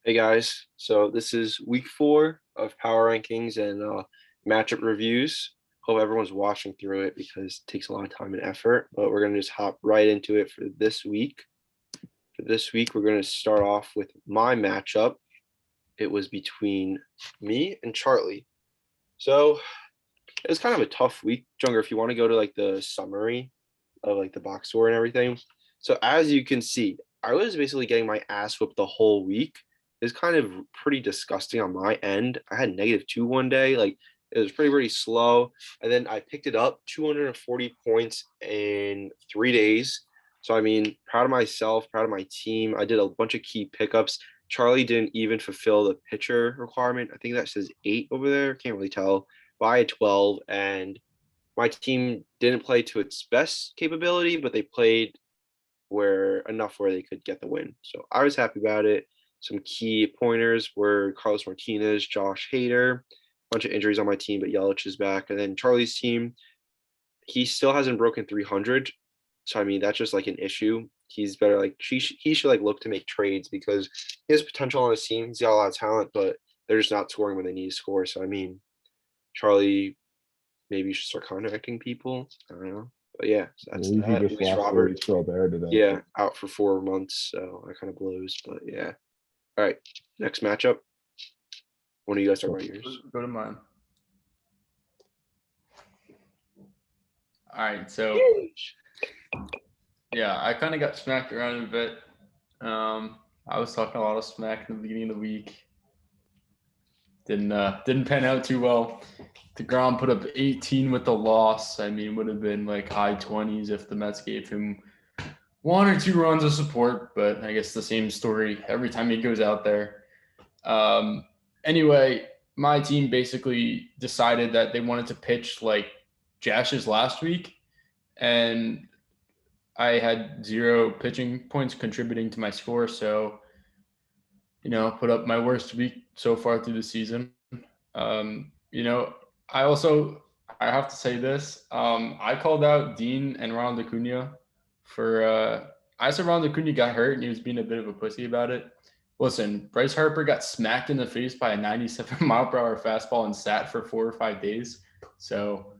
Hey guys, so this is week 4 of power rankings and matchup reviews. Hope everyone's watching through it because it takes a lot of time and effort, but we're gonna just hop right into it for this week. For this week, we're gonna start off with my matchup. It was between me and Charlie. So it was kind of a tough week. Junger, if you want to go to like the summary of like the box score and everything. So as you can see, I was basically getting my ass whipped the whole week. It's kind of pretty disgusting on my end. I had -2 one day. Like it was pretty slow. And then I picked it up 240 points in 3 days. So I mean, proud of myself, proud of my team. I did a bunch of key pickups. Charlie didn't even fulfill the pitcher requirement. I think that says 8 over there. Can't really tell. By 12, and my team didn't play to its best capability, but they played where they could get the win. So I was happy about it. Some key pointers were Carlos Martinez, Josh Hader, a bunch of injuries on my team, but Yelich is back. And then Charlie's team, he still hasn't broken 300. So I mean, that's just like an issue. He's better like he should like look to make trades because he has potential on his team. He's got a lot of talent, but they're just not scoring when they need to score. So I mean, Charlie, maybe you should start contacting people. I don't know. But yeah, so I that's believe he that. just Luis lost Robert, Luis Robert today. yeah, out for 4 months, so that kind of blows. But yeah. All right, next matchup. When do you guys talk about yours? Go to mine. All right, so yeah, I kind of got smacked around a bit. I was talking a lot of smack in the beginning of the week. Didn't pan out too well. DeGrom put up 18 with the loss. I mean, would have been like high 20s if the Mets gave him 1 or 2 runs of support. But I guess the same story every time he goes out there. Anyway, my team basically decided that they wanted to pitch like Jash's last week, and I had 0 pitching points contributing to my score. So, put up my worst week so far through the season. You know, I have to say this. I called out Dean and Ronald Acuna for. I said Ronald Acuna got hurt and he was being a bit of a pussy about it. Listen, Bryce Harper got smacked in the face by a 97 mile per hour fastball and sat for 4 or 5 days. So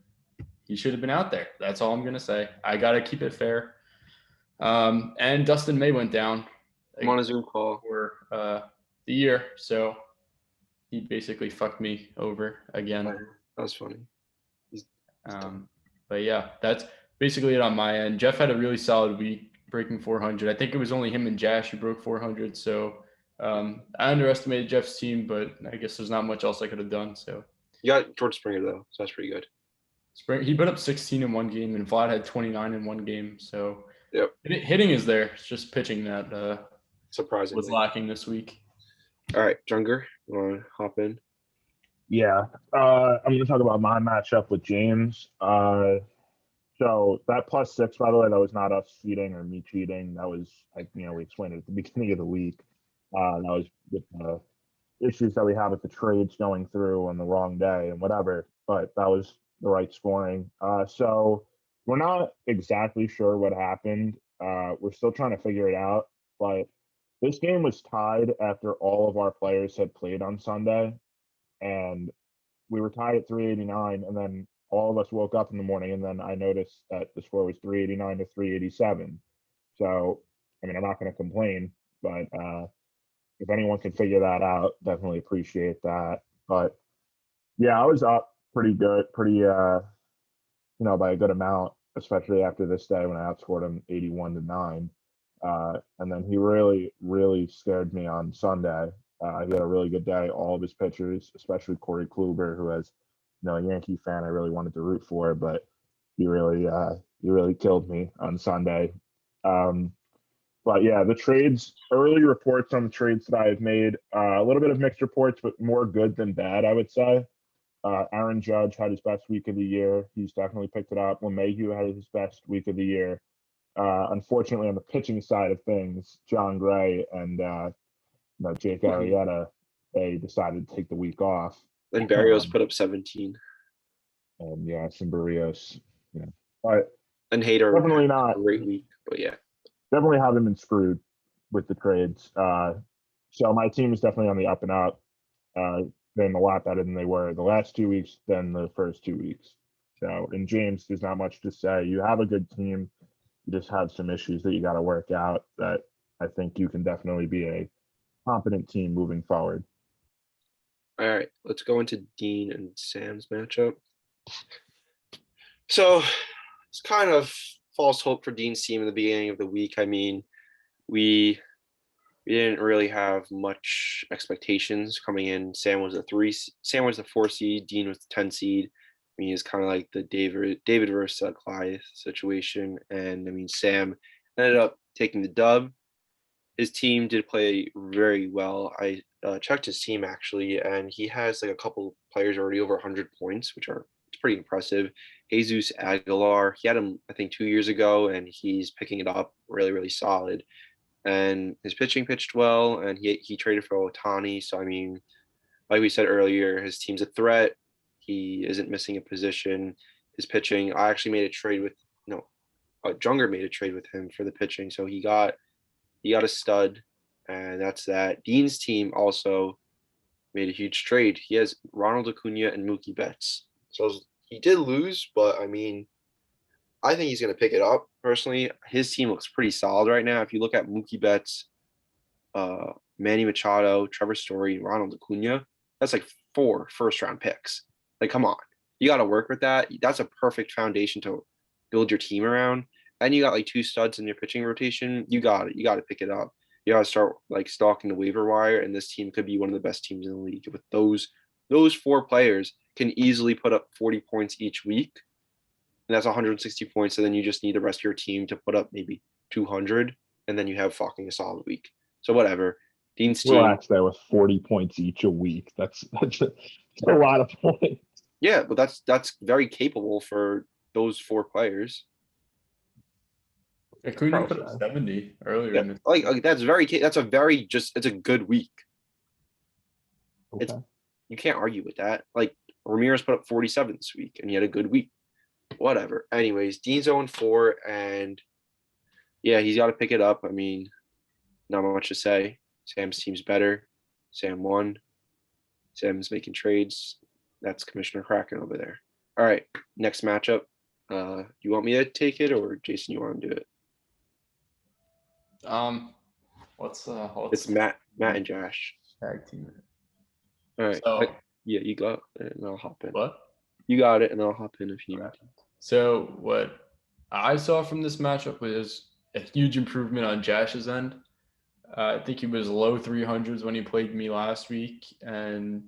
he should have been out there. That's all I'm gonna say. I gotta keep it fair. And Dustin May went down. I'm on a Zoom call for the year, so he basically fucked me over again. That was funny. But yeah, that's basically it on my end. Jeff had a really solid week, breaking 400. I think it was only him and Jash who broke 400. So I underestimated Jeff's team, but I guess there's not much else I could have done. So you got George Springer though, so that's pretty good. He put up 16 in one game, and Vlad had 29 in one game. So yep, hitting is there. It's just pitching that surprisingly was lacking this week. All right, Junger, you want to hop in? Yeah, I'm going to talk about my matchup with James. So that +6, by the way, that was not us cheating or me cheating. That was, we explained it at the beginning of the week. That was with the issues that we had with the trades going through on the wrong day and whatever, but that was the right scoring. So we're not exactly sure what happened. We're still trying to figure it out, but this game was tied after all of our players had played on Sunday, and we were tied at 389, and then all of us woke up in the morning, and then I noticed that the score was 389 to 387. So, I mean, I'm not going to complain, but if anyone can figure that out, definitely appreciate that. But yeah, I was up pretty good, by a good amount, especially after this day when I outscored him 81 to 9. And then he really, really scared me on Sunday. He had a really good day. All of his pitchers, especially Corey Kluber, who has, a Yankee fan I really wanted to root for, but he really killed me on Sunday. But yeah, the trades, early reports on the trades that I have made, a little bit of mixed reports, but more good than bad, I would say. Aaron Judge had his best week of the year. He's definitely picked it up. LeMahieu had his best week of the year. Unfortunately, on the pitching side of things, John Gray and Jake Arrieta, they decided to take the week off. And Barrios put up 17. And yeah, some Barrios, but and Hader definitely not a great week, but yeah, definitely haven't been screwed with the trades. So my team is definitely on the up and up. Been a lot better than they were the last 2 weeks than the first 2 weeks. So, and James, there's not much to say. You have a good team. You just have some issues that you got to work out that I think you can definitely be a competent team moving forward. All right, let's go into Dean and Sam's matchup. So it's kind of false hope for Dean's team in the beginning of the week. I mean, we didn't really have much expectations coming in. Sam was the 4 seed, Dean was the 10 seed. I mean, it's kind of like the David versus Goliath situation. And I mean, Sam ended up taking the dub. His team did play very well. I checked his team actually, and he has like a couple players already over 100 points, it's pretty impressive. Jesus Aguilar, he had him I think 2 years ago, and he's picking it up really, really solid. And his pitching pitched well, and he traded for Otani. So I mean, like we said earlier, his team's a threat. He isn't missing a position. His pitching, I actually made a trade with Junger made a trade with him for the pitching, so he got a stud, and that's that. Dean's team also made a huge trade. He has Ronald Acuna and Mookie Betts. So he did lose, but I mean, I think he's going to pick it up. Personally, his team looks pretty solid right now. If you look at Mookie Betts, Manny Machado, Trevor Story, Ronald Acuna, that's like 4 first-round picks. Like, come on. You got to work with that. That's a perfect foundation to build your team around. And you got like 2 studs in your pitching rotation. You got it. You got to pick it up. You got to start like stalking the waiver wire, and this team could be one of the best teams in the league. With those 4 players can easily put up 40 points each week, and that's 160 points. And then you just need the rest of your team to put up maybe 200, and then you have fucking a solid week. So whatever. Dean's team. Relax there with 40 points each a week. That's a lot of points. Yeah, but that's very capable for those 4 players. Acuna put up 70 earlier. Yeah, like that's a good week. Okay. You can't argue with that. Like Ramirez put up 47 this week, and he had a good week. Whatever. Anyways, Dean's 0-4, and yeah, he's got to pick it up. I mean, not much to say. Sam's team's better. Sam won. Sam's making trades. That's Commissioner Kraken over there. All right, next matchup. You want me to take it, or Jason, you want to do it? It's Matt and Josh. tag team. All right. So, yeah, you got it, and I'll hop in. What? You got it, and I'll hop in if you need. So what I saw from this matchup was a huge improvement on Josh's end. I think he was low 300s when he played me last week, and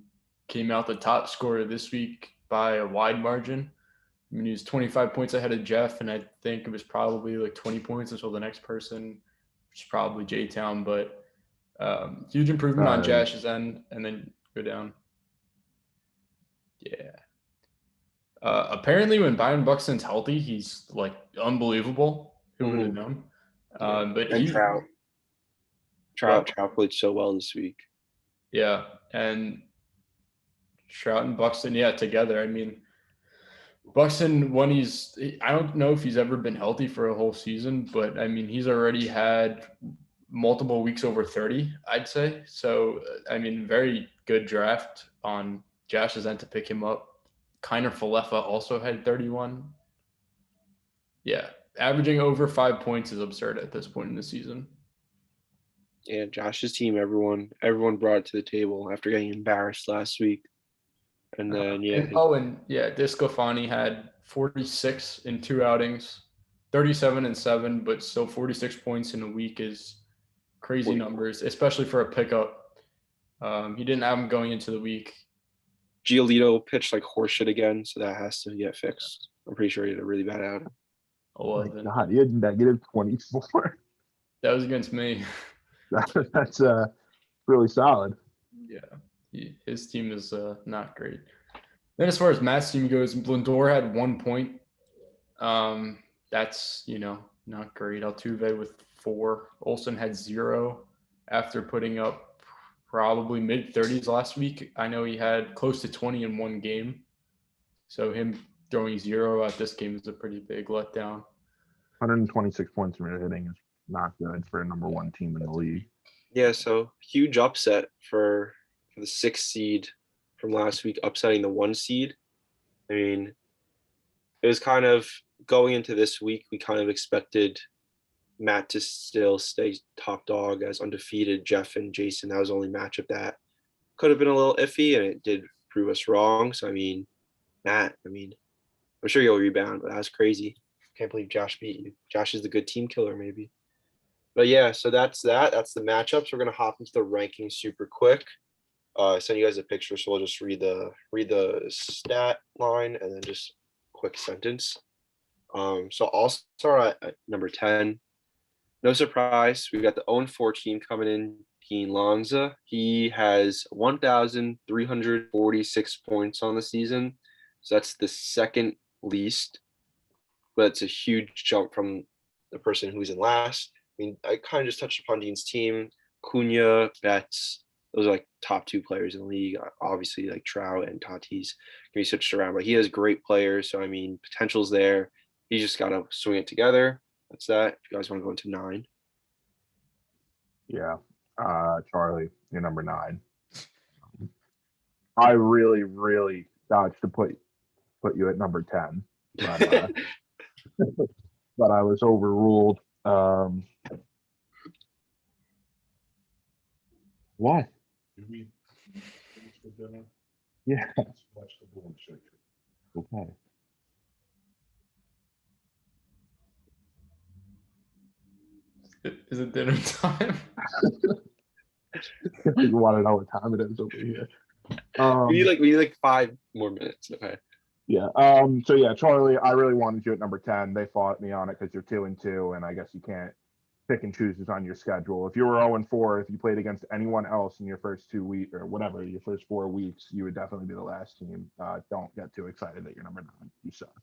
came out the top scorer this week by a wide margin. I mean, he was 25 points ahead of Jeff, and I think it was probably like 20 points until the next person, which is probably J-Town. But huge improvement on Josh's end, and then go down. Yeah. Apparently, when Byron Buxton's healthy, he's like unbelievable. Who would have known? But and Trout played so well this week. Yeah, and Trout and Buxton, together. I mean, Buxton, I don't know if he's ever been healthy for a whole season, but I mean, he's already had multiple weeks over 30, I'd say. So, I mean, very good draft on Josh's end to pick him up. Kiner Falefa also had 31. Yeah, averaging over 5 points is absurd at this point in the season. Yeah, Josh's team, everyone brought it to the table after getting embarrassed last week. And then DeSclafani had 46 in 2 outings, 37 and 7, but still 46 points in a week is crazy numbers, especially for a pickup. He didn't have him going into the week. Giolito pitched like horseshit again, so that has to get fixed. I'm pretty sure he had a really bad outing. Oh my God, he had negative 24. That was against me. That's really solid. Yeah, his team is not great. Then as far as Matt's team goes, Lindor had 1 point. That's not great. Altuve with 4. Olsen had 0 after putting up probably mid-30s last week. I know he had close to 20 in 1 game. So him throwing 0 at this game is a pretty big letdown. 126 points from hitting is not good for a number 1 team in the league. Yeah, so huge upset for the 6th seed from last week, upsetting the 1 seed. I mean, it was kind of going into this week, we kind of expected Matt to still stay top dog as undefeated. Jeff and Jason, that was the only matchup that could have been a little iffy, and it did prove us wrong. So I mean, Matt, I'm sure you'll rebound, but that's crazy. Can't believe Josh beat you. Josh is the good team killer, maybe. But yeah, so that's that. That's the matchups. We're gonna hop into the rankings super quick. Send you guys a picture, so we'll just read the stat line and then just quick sentence. So I'll start at number 10. No surprise, we got the 0-4 team coming in. Dean Lanza. He has 1,346 points on the season. So that's the second least, but it's a huge jump from the person who's in last. I mean, I kind of just touched upon Dean's team. Cunha, Betts, those are like top 2 players in the league. Obviously, like Trout and Tatis can be switched around, but he has great players. So I mean, potential's there. He's just got to swing it together. That's that. If you guys want to go into 9. Yeah. Charlie, you're number 9. I really, really dodged to put you at number 10, but but I was overruled. What? Yeah. Okay. Is it dinner time? You want to know what time it is over here? We need like 5 more minutes. Okay. Yeah. So yeah, Charlie, I really wanted you at number 10. They fought me on it because you're 2-2, and I guess you can't pick and choose on your schedule. If you were 0-4, if you played against anyone else in your first 2 weeks or whatever, your first 4 weeks, you would definitely be the last team. Don't get too excited that you're number 9. You suck.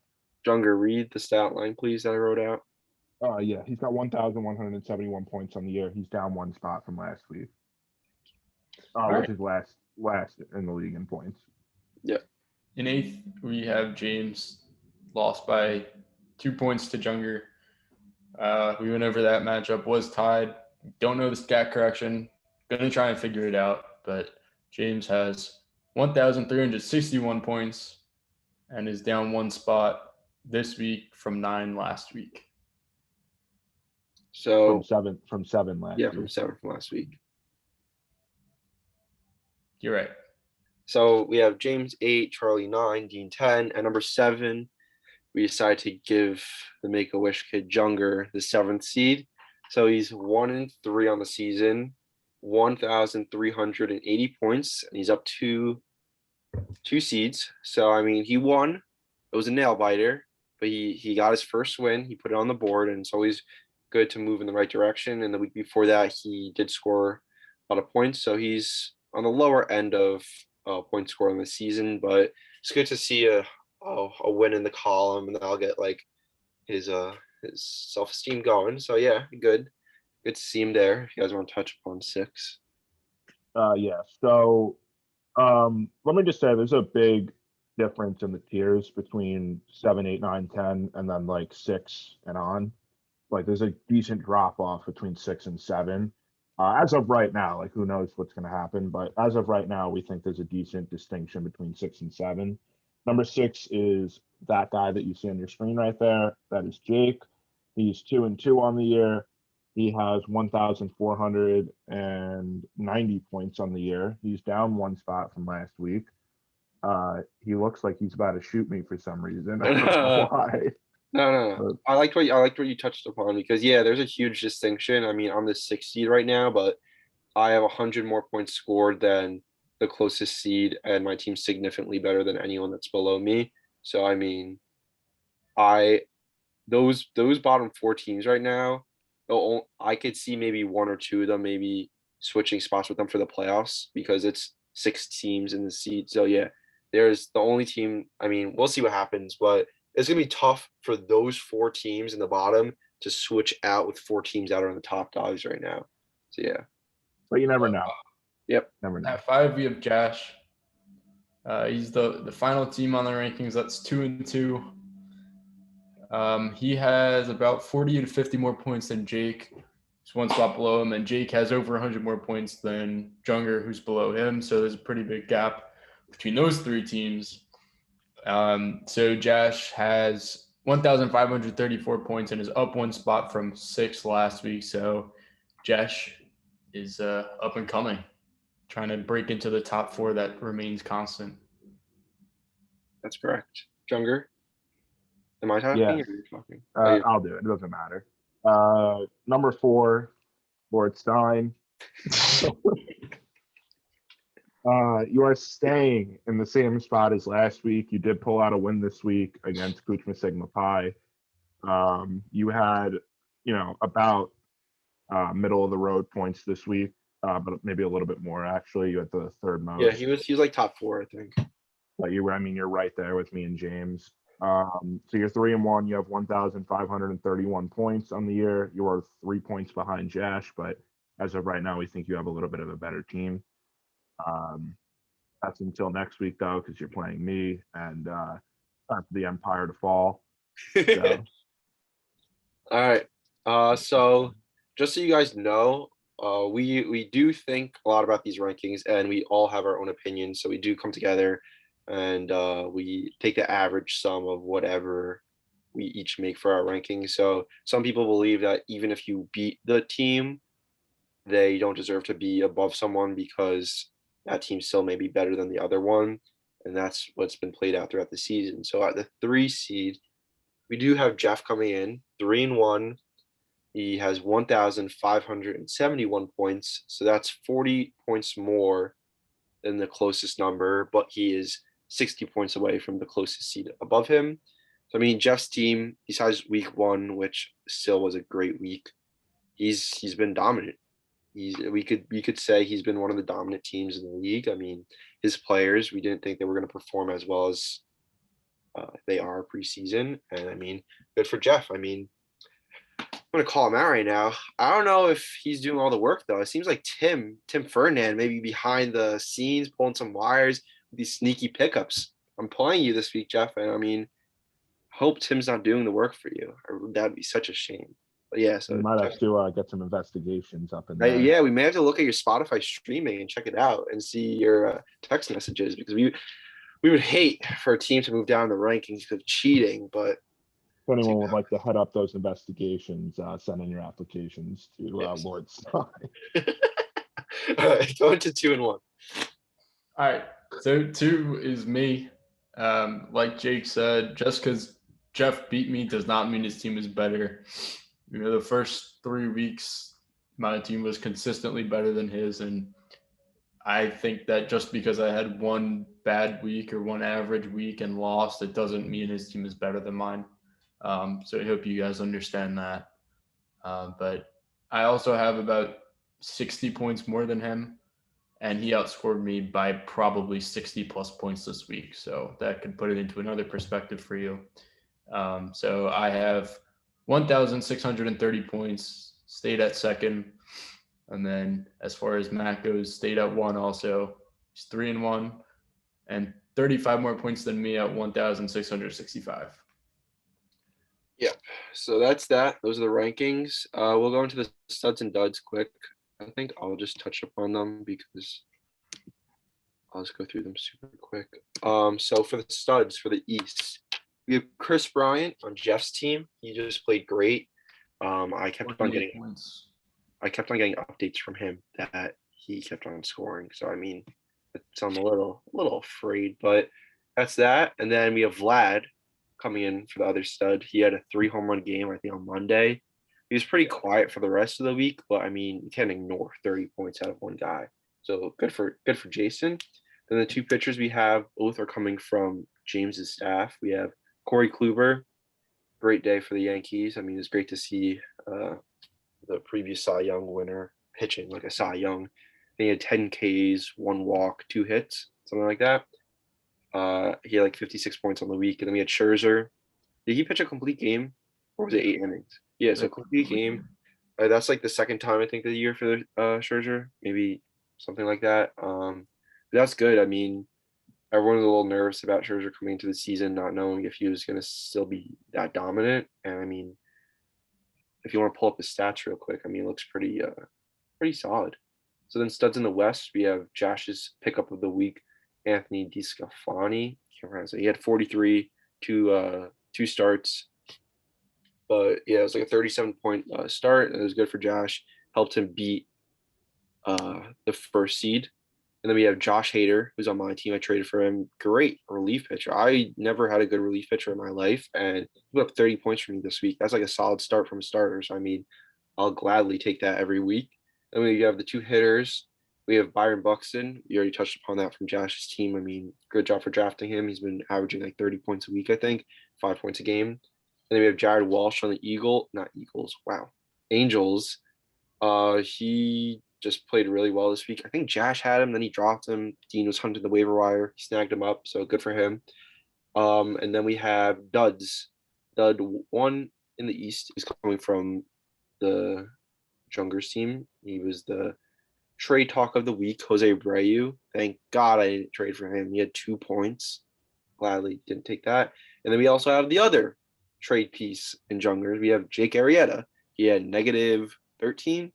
Junger, read the stat line, please, that I wrote out. Yeah, he's got 1,171 points on the year. He's down 1 spot from last week, which is last in the league in points. Yeah. In 8th, we have James, lost by 2 points to Junger. We went over that matchup, was tied. Don't know the stat correction. Gonna try and figure it out, but James has 1,361 points and is down 1 spot this week from 9 last week. So from seven last week. From 7 from last week. You're right. So we have James 8, Charlie 9, Dean 10, and number 7. We decided to give the Make-A-Wish kid Junger the 7th seed. So he's 1-3 on the season, 1,380 points, and he's up 2 seeds. So I mean, he won. It was a nail biter, but he got his first win. He put it on the board, and it's always good to move in the right direction. And the week before that, he did score a lot of points. So he's on the lower end of point score in the season, but it's good to see a win in the column, and I'll get like his self-esteem going. So yeah, good to see him there. If you guys want to touch upon 6. Yeah. So let me just say there's a big difference in the tiers between 7, 8, 9, 10, and then like 6 and on. Like there's a decent drop off between 6 and 7. As of right now, like who knows what's going to happen, but as of right now, we think there's a decent distinction between 6 and 7. Number 6 is that guy that you see on your screen right there. That is Jake. He's 2-2 on the year. He has 1,490 points on the year. He's down 1 spot from last week. He looks like he's about to shoot me for some reason. I don't know why. No. I liked what you touched upon, because yeah, there's a huge distinction. I mean, I'm the 6th seed right now, but I have 100 more points scored than the closest seed, and my team's significantly better than anyone that's below me. So I mean, those bottom 4 teams right now, I could see maybe 1 or 2 of them maybe switching spots with them for the playoffs, because it's 6 teams in the seed. So yeah, there's the only team. I mean, we'll see what happens, but it's gonna be tough for those 4 teams in the bottom to switch out with 4 teams that are in the top dogs right now. So yeah. But you never know. Yep. Never know. At 5, we have Josh. He's the final team on the rankings. That's 2-2. He has about 40 to 50 more points than Jake. He's one spot below him, and Jake has over 100 more points than Junger, who's below him. So there's a pretty big gap between those three teams. So Josh has 1,534 points and is up one spot from 6th last week. So Josh is up and coming, trying to break into the top 4 that remains constant. That's correct. Junger, am I talking Yeah. or are you talking? I'll do it. It doesn't matter. Number 4, Lord Stein. You are staying in the same spot as last week. You did pull out a win this week against Kuchma Sigma Pi. You had, about middle of the road points this week, but maybe a little bit more actually. You had the third most. Yeah, he was like top 4, I think. But you're right there with me and James. So you're 3-1. You have 1,531 points on the year. You are 3 points behind Josh, but as of right now, we think you have a little bit of a better team. That's until next week though, because you're playing me, and time for the Empire to fall. So. All right. So just so you guys know, we do think a lot about these rankings, and we all have our own opinions. So we do come together, and we take the average sum of whatever we each make for our rankings. So some people believe that even if you beat the team, they don't deserve to be above someone because that team still may be better than the other one, and that's what's been played out throughout the season. So at the 3 seed, we do have Jeff coming in 3-1. He has 1,571 points. So that's 40 points more than the closest number, but he is 60 points away from the closest seed above him. So, I mean, Jeff's team, besides week 1, which still was a great week, he's been dominant. We could say he's been one of the dominant teams in the league. I mean, his players, we didn't think they were going to perform as well as they are preseason, and I mean, good for Jeff. I mean, I'm gonna call him out right now. I don't know if he's doing all the work though. It seems like Tim Ferdinand maybe behind the scenes pulling some wires with these sneaky pickups. I'm playing you this week, Jeff, and I mean, hope Tim's not doing the work for you. That'd be such a shame. But yeah, so You might have Jeff, to get some investigations up in there. yeah, we may have to look at your Spotify streaming and check it out and see your text messages, because we would hate for a team to move down the rankings because of cheating, but If anyone would like to head up those investigations, send in your applications to Yes. Lord Stein. All right, going to 2-1. All right. So 2 is me. Like Jake said, just because Jeff beat me does not mean his team is better. The first 3 weeks, my team was consistently better than his. And I think that just because I had one bad week or one average week and lost, it doesn't mean his team is better than mine. So I hope you guys understand that. But I also have about 60 points more than him, and he outscored me by probably 60 plus points this week. So that could put it into another perspective for you. So I have 1,630 points, stayed at 2nd. And then as far as Matt goes, stayed at 1 also. He's 3-1 and 35 more points than me at 1,665. Yep. So that's that. Those are the rankings. We'll go into the studs and duds quick. I think I'll just touch upon them because I'll just go through them super quick. So for the studs for the East, we have Chris Bryant on Jeff's team. He just played great. I kept on getting updates from him that he kept on scoring. So I mean, so I'm a little afraid, but that's that. And then we have Vlad coming in for the other stud. He had a 3 home run game, I think, on Monday. He was pretty quiet for the rest of the week, but I mean, you can't ignore 30 points out of one guy. So good for Jason. Then the 2 pitchers we have, both are coming from James's staff. We have Corey Kluber, great day for the Yankees. I mean, it's great to see the previous Cy Young winner pitching like a Cy Young. He had 10 Ks, 1 walk, 2 hits, something like that. He had like 56 points on the week. And then we had Scherzer. Did he pitch a complete game? Or was it 8 innings? Yeah, so complete game. That's like the second time I think of the year for Scherzer. Maybe something like that. That's good. I mean, everyone was a little nervous about Scherzer coming into the season, not knowing if he was going to still be that dominant. And I mean, if you want to pull up his stats real quick, I mean, it looks pretty solid. So then studs in the West, we have Josh's pickup of the week, Anthony DiScafani. Can't pronounce it. He had 43, two starts. But yeah, it was like a 37-point start. And it was good for Josh. Helped him beat the first seed. And then we have Josh Hader, who's on my team. I traded for him. Great relief pitcher. I never had a good relief pitcher in my life. And he put up 30 points for me this week. That's like a solid start from a starter. So, I mean, I'll gladly take that every week. Then we have the two hitters. We have Byron Buxton. You already touched upon that from Josh's team. I mean, good job for drafting him. He's been averaging like 30 points a week, I think, 5 points a game. And then we have Jared Walsh on the Angels. He just played really well this week. I think Josh had him, then he dropped him. Dean was hunting the waiver wire. He snagged him up, so good for him. And then we have Duds. Dud 1 in the East is coming from the Jungers team. He was the trade talk of the week, Jose Abreu. Thank God I didn't trade for him. He had 2 points. Gladly didn't take that. And then we also have the other trade piece in Jungers. We have Jake Arrieta. He had -13.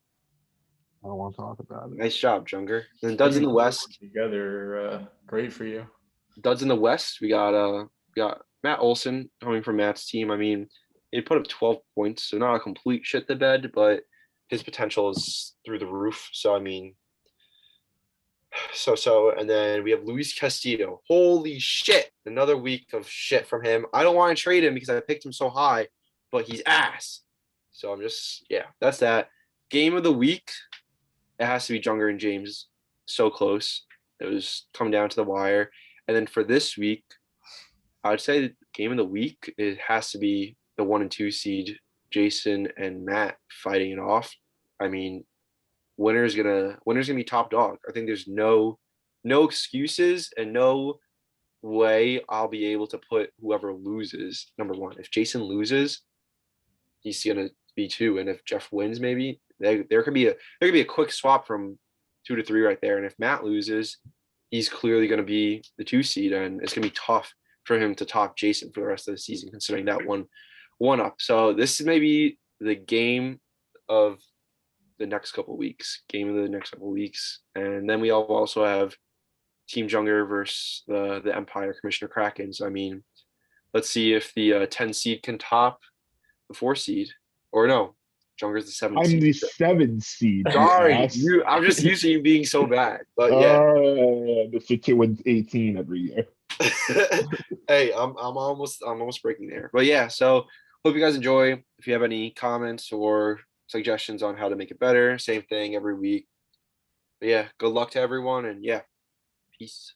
I don't want to talk about it. Nice job, Junger. And then Duds in the West. Together, great for you. Duds in the West. We got Matt Olson coming from Matt's team. I mean, he put up 12 points, so not a complete shit the bed, but his potential is through the roof. So I mean, and then we have Luis Castillo. Holy shit! Another week of shit from him. I don't want to trade him because I picked him so high, but he's ass. So I'm just that's that. Game of the week. It has to be Junger and James. So close. It was coming down to the wire. And then for this week, I would say the game of the week, it has to be the 1 and 2 seed, Jason and Matt fighting it off. I mean, winner's gonna be top dog. I think there's no excuses and no way I'll be able to put whoever loses number one. If Jason loses, he's gonna be 2, and if Jeff wins, maybe there could be a quick swap from 2 to 3 right there. And if Matt loses, he's clearly going to be the 2 seed, and it's going to be tough for him to top Jason for the rest of the season, considering that one up. So this is maybe the game of the next couple of weeks. And then we also have Team Junger versus the Empire Commissioner Kraken. So I mean, let's see if the 10 seed can top the 4 seed, or no. Junger's the 7th seed. I'm the 7th seed. Sorry, I'm just used to you being so bad. But yeah. Mr. 2 wins 18 every year. Hey, I'm almost breaking there. But yeah, so hope you guys enjoy. If you have any comments or suggestions on how to make it better, same thing every week. But yeah, good luck to everyone, and yeah, peace.